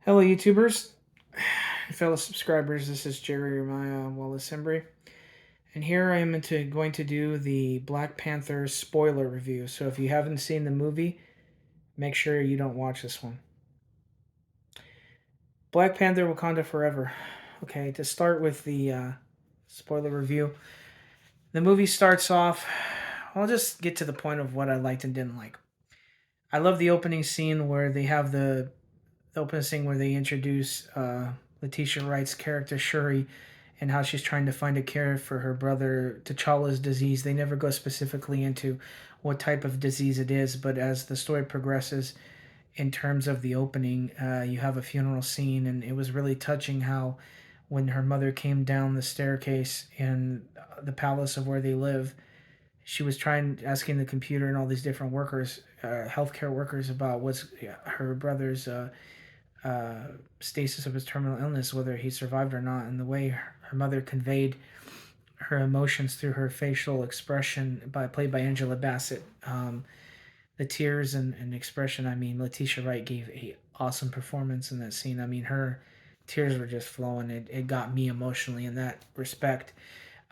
Hello, YouTubers, fellow subscribers. This is Jeremiah Wallace Embry, and here I am going to do the Black Panther spoiler review. So if you haven't seen the movie, make sure you don't watch this one. Black Panther: Wakanda Forever. Okay, to start with the spoiler review, the movie starts off. I'll just get to the point of what I liked and didn't like. I love the opening scene where they have the opening scene where they introduce Letitia Wright's character Shuri and how she's trying to find a cure for her brother T'Challa's disease. They never go specifically into what type of disease it is, but as the story progresses, in terms of the opening, you have a funeral scene, and it was really touching how when her mother came down the staircase in the palace of where they live, she was trying asking the computer and all these different workers, healthcare workers, about what's her brother's uh, stasis of his terminal illness, whether he survived or not, and the way her mother conveyed her emotions through her facial expression, played by Angela Bassett. The tears and expression. I mean, Letitia Wright gave a awesome performance in that scene. I mean, her tears were just flowing. It got me emotionally in that respect.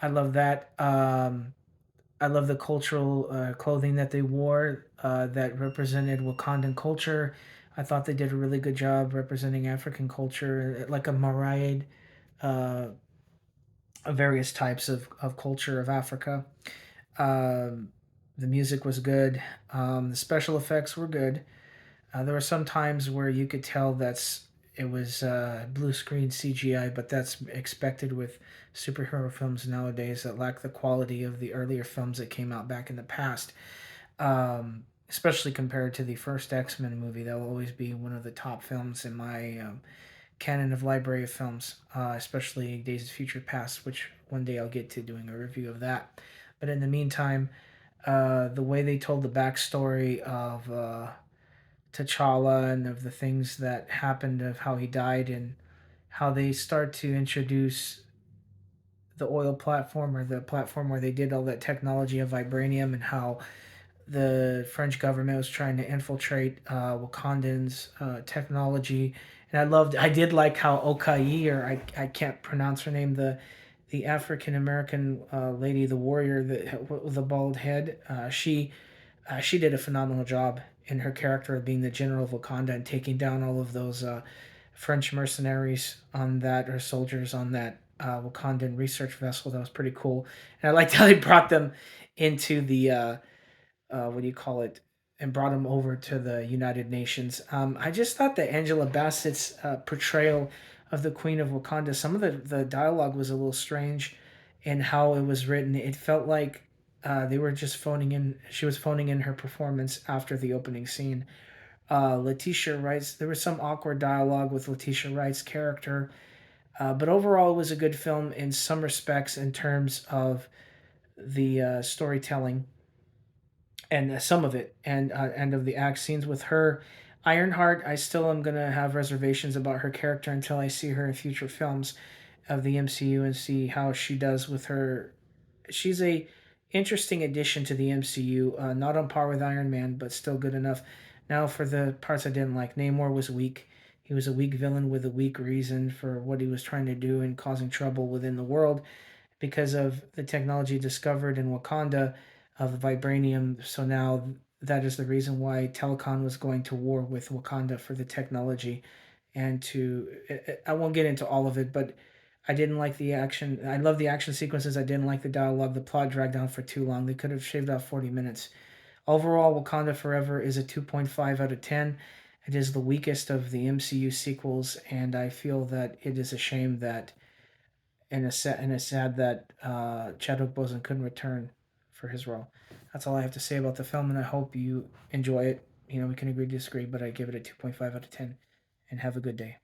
I love that. I love the cultural clothing that they wore that represented Wakandan culture. I thought they did a really good job representing African culture, like a myriad uh, of various types of culture of Africa. Um, the music was good. The special effects were good. There were some times where you could tell it was blue screen CGI, but that's expected with superhero films nowadays that lack the quality of the earlier films that came out back in the past. Especially compared to the first X Men movie, that will always be one of the top films in my canon of library of films, especially Days of Future Past, which one day I'll get to doing a review of that. But in the meantime, the way they told the backstory of T'Challa and of the things that happened, of how he died, and how they start to introduce the oil platform, or the platform where they did all that technology of vibranium, and how the French government was trying to infiltrate Wakandan's technology. And I did like how Okai, or I can't pronounce her name, the African American lady, the warrior with the bald head, she did a phenomenal job in her character of being the general of Wakanda and taking down all of those French mercenaries on that, or soldiers on that Wakandan research vessel. That was pretty cool, and I liked how they brought them into the what do you call it, and brought him over to the United Nations. I just thought that Angela Bassett's portrayal of the Queen of Wakanda, some of the dialogue was a little strange in how it was written. It felt like they were just phoning in. She was phoning in her performance after the opening scene. Letitia Wright's there was some awkward dialogue with Letitia Wright's character, but overall it was a good film in some respects in terms of the storytelling and some of it, and of the act scenes with her. Ironheart, I still am gonna have reservations about her character until I see her in future films of the MCU and see how she does with her. She's a interesting addition to the MCU, not on par with Iron Man, but still good enough. Now for the parts I didn't like, Namor was weak. He was a weak villain with a weak reason for what he was trying to do and causing trouble within the world because of the technology discovered in Wakanda of vibranium. So now that is the reason why Telecon was going to war with Wakanda for the technology. And I won't get into all of it, but I didn't like the action. I love the action sequences. I didn't like the dialogue. The plot dragged on for too long. They could have shaved off 40 minutes. Overall, Wakanda Forever is a 2.5 out of 10. It is the weakest of the MCU sequels, and I feel that it is a shame that and it's sad that Chadwick Boseman couldn't return for his role. That's all I have to say about the film, and I hope you enjoy it. You know, we can agree to disagree, but I give it a 2.5 out of 10. And have a good day.